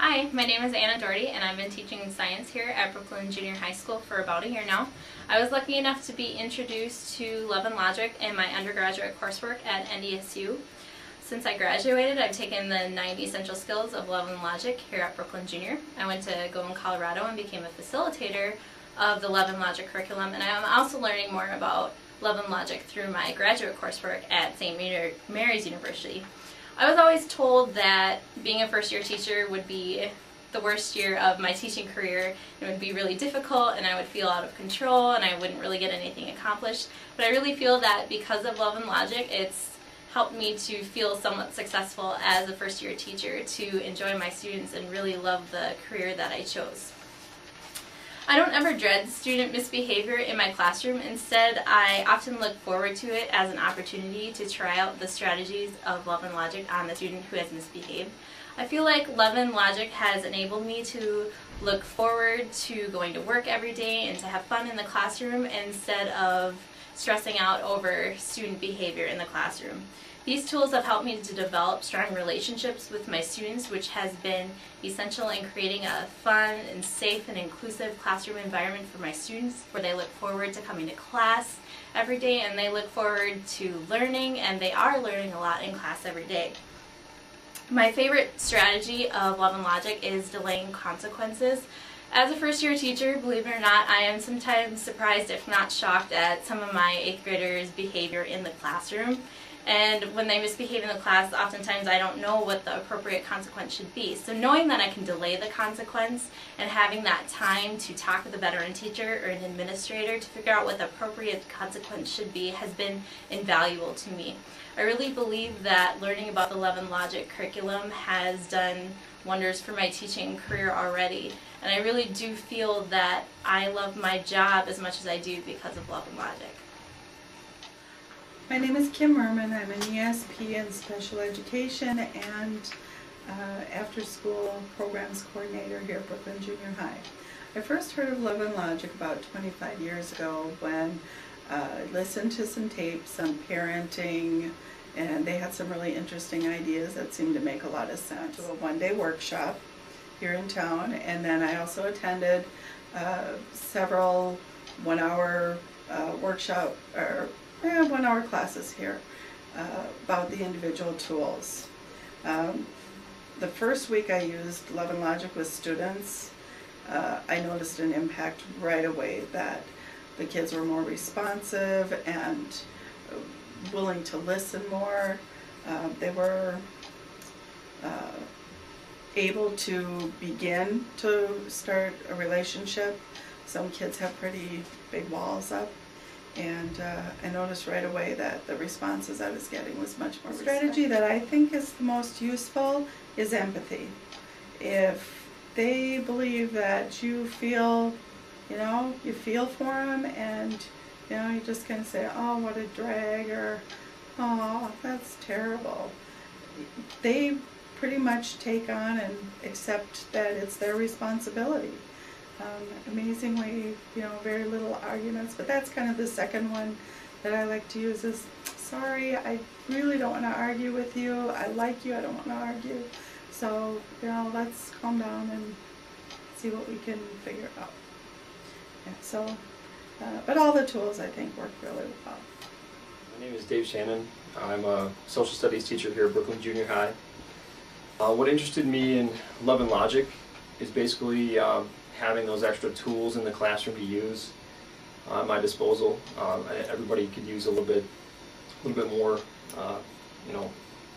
Hi, my name is Anna Doherty and I've been teaching science here at Brooklyn Junior High School for about a year now. I was lucky enough to be introduced to Love and Logic in my undergraduate coursework at NDSU. Since I graduated, I've taken the 9 essential skills of Love and Logic here at Brooklyn Junior. I went to go in Colorado and became a facilitator of the Love and Logic curriculum, and I'm also learning more about Love and Logic through my graduate coursework at St. Mary's University. I was always told that being a first-year teacher would be the worst year of my teaching career. It would be really difficult and I would feel out of control and I wouldn't really get anything accomplished. But I really feel that because of Love and Logic, it's helped me to feel somewhat successful as a first-year teacher, to enjoy my students and really love the career that I chose. I don't ever dread student misbehavior in my classroom. Instead, I often look forward to it as an opportunity to try out the strategies of Love and Logic on the student who has misbehaved. I feel like Love and Logic has enabled me to look forward to going to work every day and to have fun in the classroom instead of stressing out over student behavior in the classroom. These tools have helped me to develop strong relationships with my students, which has been essential in creating a fun and safe and inclusive classroom environment for my students, where they look forward to coming to class every day and they look forward to learning, and they are learning a lot in class every day. My favorite strategy of Love and Logic is delaying consequences. As a first-year teacher, believe it or not, I am sometimes surprised, if not shocked, at some of my 8th graders' behavior in the classroom. And when they misbehave in the class, oftentimes I don't know what the appropriate consequence should be. So knowing that I can delay the consequence and having that time to talk with a veteran teacher or an administrator to figure out what the appropriate consequence should be has been invaluable to me. I really believe that learning about the Love and Logic curriculum has done wonders for my teaching career already. And I really do feel that I love my job as much as I do because of Love and Logic. My name is Kim Merman. I'm an ESP in special education and after-school programs coordinator here at Brooklyn Junior High. I first heard of Love and Logic about 25 years ago when I listened to some tapes on parenting, and they had some really interesting ideas that seemed to make a lot of sense. So a one-day workshop here in town, and then I also attended several one-hour workshop or 1-hour classes here about the individual tools. The first week I used Love and Logic with students, I noticed an impact right away, that the kids were more responsive and willing to listen more. They were able to begin to start a relationship. Some kids have pretty big walls up. And I noticed right away that the responses I was getting was much more respect. The strategy that I think is the most useful is empathy. If they believe that you feel, you feel for them, and you just kind of say, oh, what a drag, or oh, that's terrible. They pretty much take on and accept that it's their responsibility. Amazingly, very little arguments, but that's kind of the second one that I like to use is, sorry, I really don't want to argue with you. I like you, I don't want to argue. So, let's calm down and see what we can figure out. Yeah, so, but all the tools I think work really well. My name is Dave Shannon. I'm a social studies teacher here at Brooklyn Junior High. What interested me in Love and Logic is basically having those extra tools in the classroom to use at my disposal. Everybody could use a little bit more,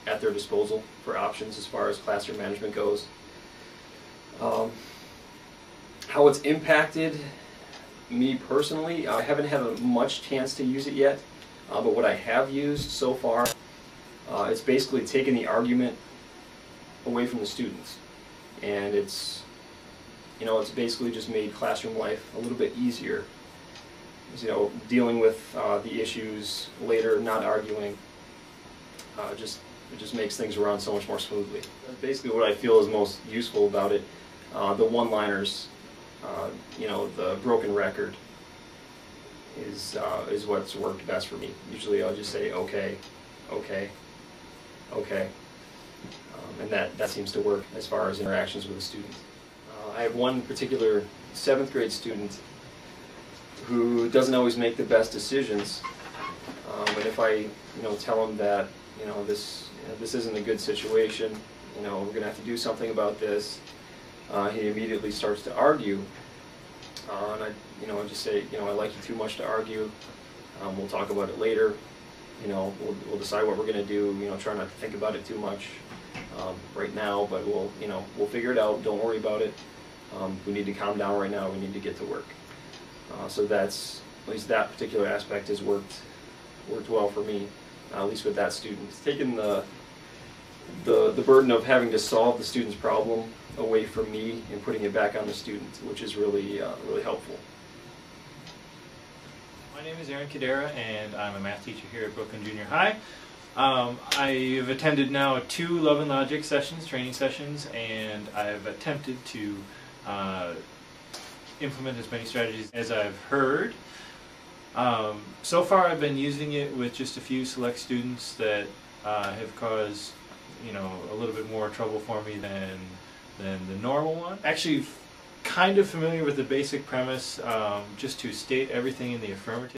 at their disposal for options as far as classroom management goes. How it's impacted me personally, I haven't had much chance to use it yet, but what I have used so far, it's basically taken the argument away from the students, and it's basically just made classroom life a little bit easier. Dealing with the issues later, not arguing, it just makes things run so much more smoothly. That's basically what I feel is most useful about it. The one-liners, the broken record is what's worked best for me. Usually I'll just say okay, okay, okay. And that seems to work as far as interactions with the students. I have one particular 7th grade student who doesn't always make the best decisions. And if I tell him that this isn't a good situation, we're going to have to do something about this, he immediately starts to argue. And I just say, I like you too much to argue. We'll talk about it later. We'll decide what we're going to do. Try not to think about it too much right now, but we'll figure it out. Don't worry about it. We need to calm down right now. We need to get to work. So that's, at least that particular aspect has worked well for me, at least with that student. It's taken the burden of having to solve the student's problem away from me and putting it back on the student, which is really helpful. My name is Aaron Cadera, and I'm a math teacher here at Brooklyn Junior High. I've attended now 2 Love and Logic sessions, training sessions, and I've attempted to implement as many strategies as I've heard. So far I've been using it with just a few select students that have caused a little bit more trouble for me than the normal one. Actually kind of familiar with the basic premise, just to state everything in the affirmative.